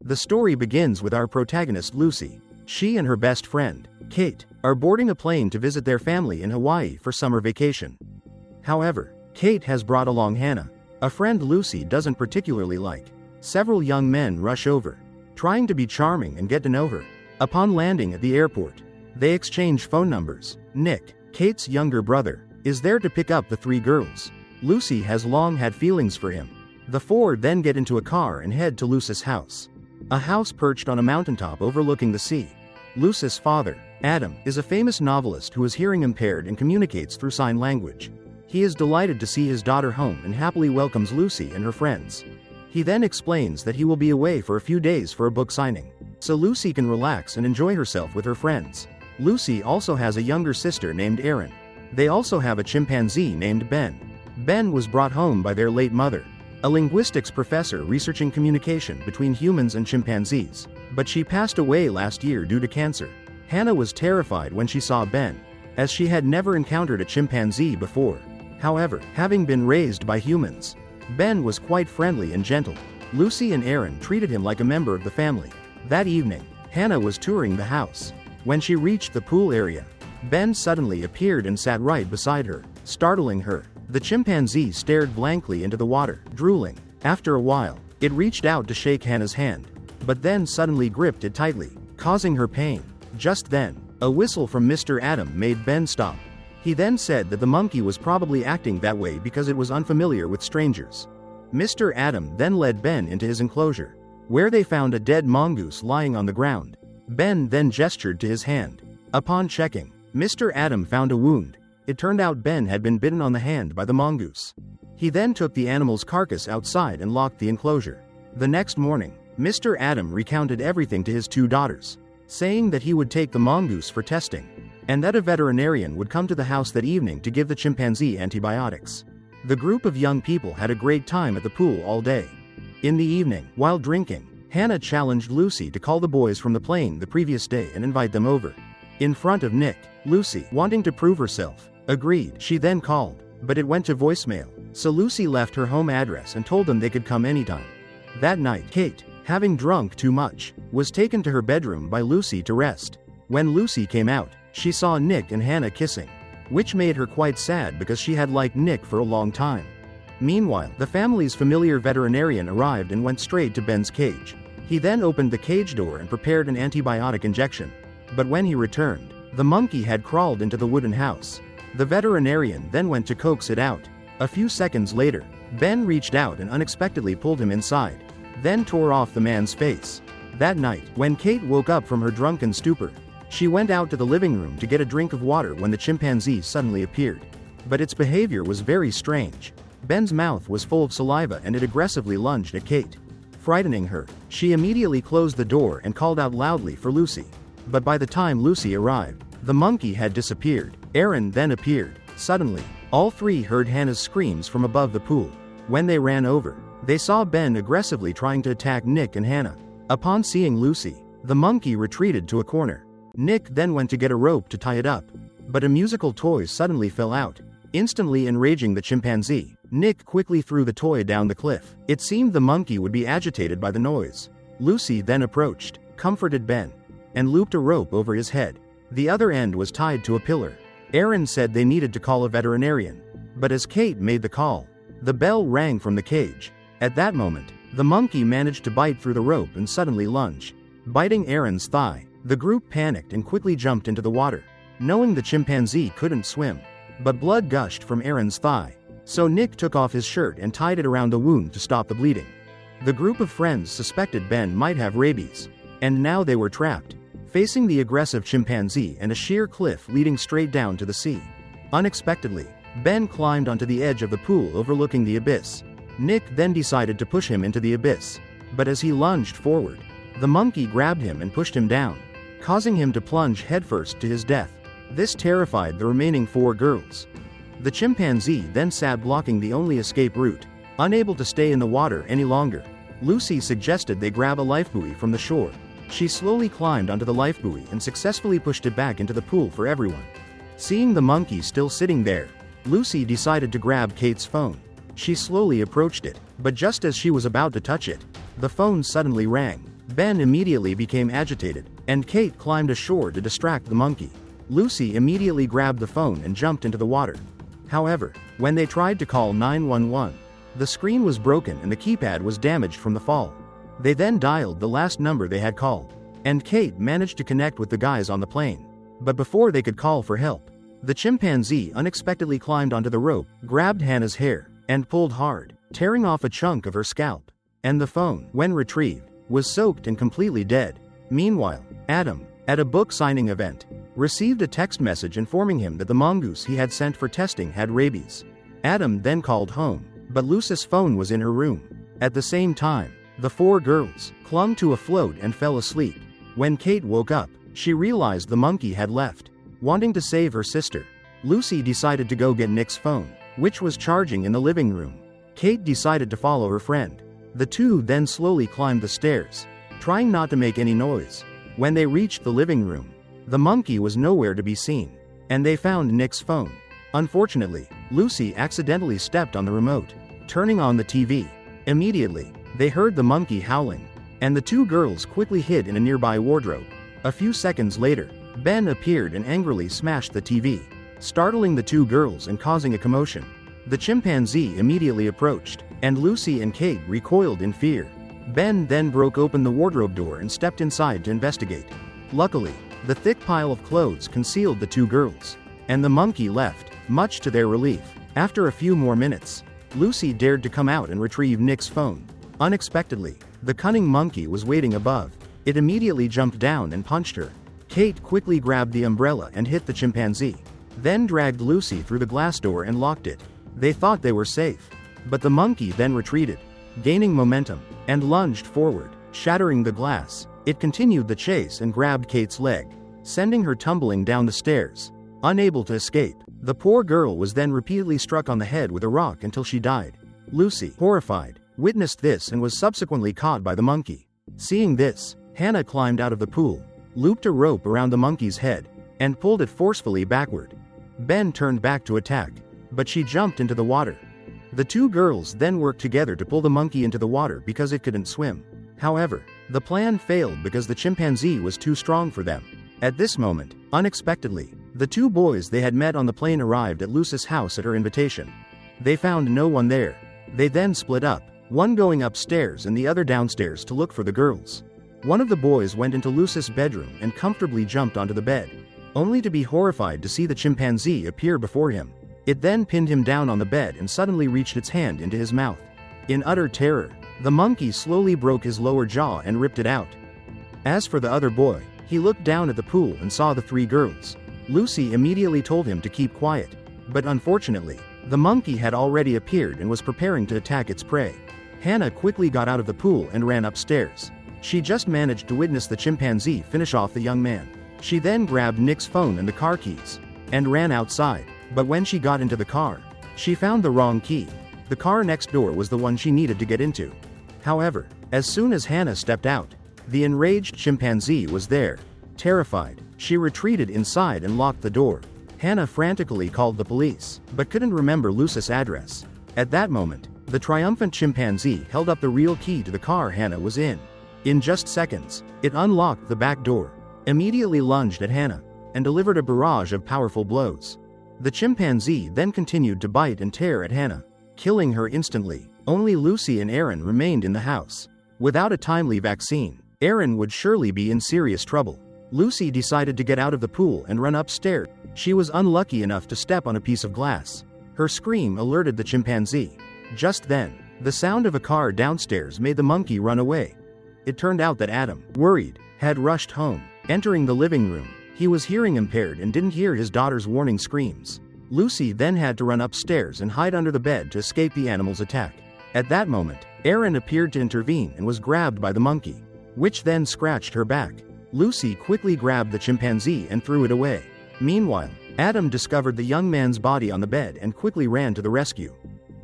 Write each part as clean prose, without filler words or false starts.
The story begins with our protagonist Lucy. She and her best friend, Kate, are boarding a plane to visit their family in Hawaii for summer vacation. However, Kate has brought along Hannah, a friend Lucy doesn't particularly like. Several young men rush over, trying to be charming and get to know her. Upon landing at the airport, they exchange phone numbers. Nick, Kate's younger brother, is there to pick up the three girls. Lucy has long had feelings for him. The four then get into a car and head to Lucy's house. A house perched on a mountaintop overlooking the sea. Lucy's father, Adam, is a famous novelist who is hearing impaired and communicates through sign language. He is delighted to see his daughter home and happily welcomes Lucy and her friends. He then explains that he will be away for a few days for a book signing, so Lucy can relax and enjoy herself with her friends. Lucy also has a younger sister named Erin. They also have a chimpanzee named Ben. Ben was brought home by their late mother, a linguistics professor researching communication between humans and chimpanzees, but she passed away last year due to cancer. Hannah was terrified when she saw Ben, as she had never encountered a chimpanzee before. However, having been raised by humans, Ben was quite friendly and gentle. Lucy and Erin treated him like a member of the family. That evening, Hannah was touring the house. When she reached the pool area, Ben suddenly appeared and sat right beside her, startling her. The chimpanzee stared blankly into the water, drooling. After a while, it reached out to shake Hannah's hand, but then suddenly gripped it tightly, causing her pain. Just then, a whistle from Mr. Adam made Ben stop. He then said that the monkey was probably acting that way because it was unfamiliar with strangers. Mr. Adam then led Ben into his enclosure, where they found a dead mongoose lying on the ground. Ben then gestured to his hand. Upon checking, Mr. Adam found a wound. It turned out Ben had been bitten on the hand by the mongoose. He then took the animal's carcass outside and locked the enclosure. The next morning, Mr. Adam recounted everything to his two daughters, saying that he would take the mongoose for testing, and that a veterinarian would come to the house that evening to give the chimpanzee antibiotics. The group of young people had a great time at the pool all day. In the evening, while drinking, Hannah challenged Lucy to call the boys from the plane the previous day and invite them over. In front of Nick, Lucy, wanting to prove herself, agreed. She then called, but it went to voicemail, so Lucy left her home address and told them they could come anytime. That night, Kate, having drunk too much, was taken to her bedroom by Lucy to rest. When Lucy came out, she saw Nick and Hannah kissing, which made her quite sad because she had liked Nick for a long time. Meanwhile, the family's familiar veterinarian arrived and went straight to Ben's cage. He then opened the cage door and prepared an antibiotic injection. But when he returned, the monkey had crawled into the wooden house. The veterinarian then went to coax it out. A few seconds later, Ben reached out and unexpectedly pulled him inside, then tore off the man's face. That night, when Kate woke up from her drunken stupor, she went out to the living room to get a drink of water when the chimpanzee suddenly appeared. But its behavior was very strange. Ben's mouth was full of saliva and it aggressively lunged at Kate. Frightening her, she immediately closed the door and called out loudly for Lucy. But by the time Lucy arrived, the monkey had disappeared. Erin then appeared. Suddenly, all three heard Hannah's screams from above the pool. When they ran over, they saw Ben aggressively trying to attack Nick and Hannah. Upon seeing Lucy, the monkey retreated to a corner. Nick then went to get a rope to tie it up, but a musical toy suddenly fell out, instantly enraging the chimpanzee. Nick quickly threw the toy down the cliff. It seemed the monkey would be agitated by the noise. Lucy then approached, comforted Ben, and looped a rope over his head. The other end was tied to a pillar. Erin said they needed to call a veterinarian, but as Kate made the call, the bell rang from the cage. At that moment, the monkey managed to bite through the rope and suddenly lunge, biting Erin's thigh. The group panicked and quickly jumped into the water, knowing the chimpanzee couldn't swim. But blood gushed from Erin's thigh, so Nick took off his shirt and tied it around the wound to stop the bleeding. The group of friends suspected Ben might have rabies, and now they were trapped, facing the aggressive chimpanzee and a sheer cliff leading straight down to the sea. Unexpectedly, Ben climbed onto the edge of the pool overlooking the abyss. Nick then decided to push him into the abyss, but as he lunged forward, the monkey grabbed him and pushed him down, causing him to plunge headfirst to his death. This terrified the remaining four girls. The chimpanzee then sat blocking the only escape route. Unable to stay in the water any longer, Lucy suggested they grab a lifebuoy from the shore. She slowly climbed onto the lifebuoy and successfully pushed it back into the pool for everyone. Seeing the monkey still sitting there, Lucy decided to grab Kate's phone. She slowly approached it, but just as she was about to touch it, the phone suddenly rang. Ben immediately became agitated, and Kate climbed ashore to distract the monkey. Lucy immediately grabbed the phone and jumped into the water. However, when they tried to call 911, the screen was broken and the keypad was damaged from the fall. They then dialed the last number they had called, and Kate managed to connect with the guys on the plane. But before they could call for help, the chimpanzee unexpectedly climbed onto the rope, grabbed Hannah's hair, and pulled hard, tearing off a chunk of her scalp. And the phone, when retrieved, was soaked and completely dead. Meanwhile, Adam, at a book signing event, received a text message informing him that the mongoose he had sent for testing had rabies. Adam then called home, but Lucy's phone was in her room. At the same time, the four girls clung to a float and fell asleep. When Kate woke up, she realized the monkey had left. Wanting to save her sister, Lucy decided to go get Nick's phone, which was charging in the living room. Kate decided to follow her friend. The two then slowly climbed the stairs, trying not to make any noise. When they reached the living room, the monkey was nowhere to be seen, and they found Nick's phone. Unfortunately, Lucy accidentally stepped on the remote, turning on the TV. Immediately, they heard the monkey howling, and the two girls quickly hid in a nearby wardrobe. A few seconds later, Ben appeared and angrily smashed the TV, startling the two girls and causing a commotion. The chimpanzee immediately approached, and Lucy and Kate recoiled in fear. Ben then broke open the wardrobe door and stepped inside to investigate. Luckily, the thick pile of clothes concealed the two girls, and the monkey left, much to their relief. After a few more minutes, Lucy dared to come out and retrieve Nick's phone. Unexpectedly, the cunning monkey was waiting above. It immediately jumped down and punched her. Kate quickly grabbed the umbrella and hit the chimpanzee, then dragged Lucy through the glass door and locked it. They thought they were safe, but the monkey then retreated, gaining momentum, and lunged forward, shattering the glass. It continued the chase and grabbed Kate's leg, sending her tumbling down the stairs. Unable to escape, the poor girl was then repeatedly struck on the head with a rock until she died. Lucy, horrified, witnessed this and was subsequently caught by the monkey. Seeing this, Hannah climbed out of the pool, looped a rope around the monkey's head, and pulled it forcefully backward. Ben turned back to attack, but she jumped into the water. The two girls then worked together to pull the monkey into the water because it couldn't swim. However, the plan failed because the chimpanzee was too strong for them. At this moment, unexpectedly, the two boys they had met on the plane arrived at Lucy's house at her invitation. They found no one there. They then split up, one going upstairs and the other downstairs to look for the girls. One of the boys went into Lucy's bedroom and comfortably jumped onto the bed, only to be horrified to see the chimpanzee appear before him. It then pinned him down on the bed and suddenly reached its hand into his mouth. In utter terror, the monkey slowly broke his lower jaw and ripped it out. As for the other boy, he looked down at the pool and saw the three girls. Lucy immediately told him to keep quiet, but unfortunately, the monkey had already appeared and was preparing to attack its prey. Hannah quickly got out of the pool and ran upstairs. She just managed to witness the chimpanzee finish off the young man. She then grabbed Nick's phone and the car keys, and ran outside. But when she got into the car, she found the wrong key. The car next door was the one she needed to get into. However, as soon as Hannah stepped out, the enraged chimpanzee was there. Terrified, she retreated inside and locked the door. Hannah frantically called the police, but couldn't remember Lucy's address. At that moment, the triumphant chimpanzee held up the real key to the car Hannah was in. In just seconds, it unlocked the back door, immediately lunged at Hannah, and delivered a barrage of powerful blows. The chimpanzee then continued to bite and tear at Hannah, killing her instantly. Only Lucy and Aaron remained in the house. Without a timely vaccine, Aaron would surely be in serious trouble. Lucy decided to get out of the pool and run upstairs. She was unlucky enough to step on a piece of glass. Her scream alerted the chimpanzee. Just then, the sound of a car downstairs made the monkey run away. It turned out that Adam, worried, had rushed home. Entering the living room, he was hearing impaired and didn't hear his daughter's warning screams. Lucy then had to run upstairs and hide under the bed to escape the animal's attack. At that moment, Aaron appeared to intervene and was grabbed by the monkey, which then scratched her back. Lucy quickly grabbed the chimpanzee and threw it away. Meanwhile, Adam discovered the young man's body on the bed and quickly ran to the rescue.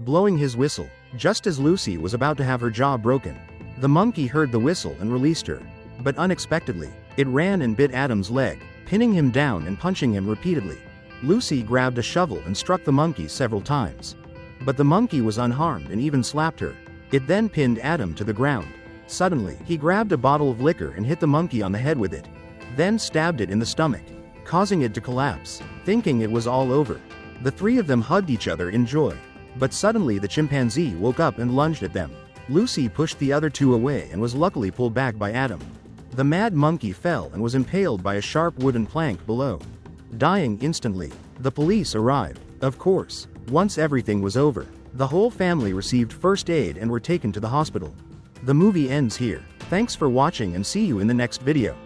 Blowing his whistle, just as Lucy was about to have her jaw broken, the monkey heard the whistle and released her. But unexpectedly, it ran and bit Adam's leg, pinning him down and punching him repeatedly. Lucy grabbed a shovel and struck the monkey several times. But the monkey was unharmed and even slapped her. It then pinned Adam to the ground. Suddenly, he grabbed a bottle of liquor and hit the monkey on the head with it. Then stabbed it in the stomach, causing it to collapse. Thinking it was all over, the three of them hugged each other in joy. But suddenly the chimpanzee woke up and lunged at them. Lucy pushed the other two away and was luckily pulled back by Adam. The mad monkey fell and was impaled by a sharp wooden plank below, dying instantly. The police arrived. Of course, once everything was over, the whole family received first aid and were taken to the hospital. The movie ends here. Thanks for watching and see you in the next video.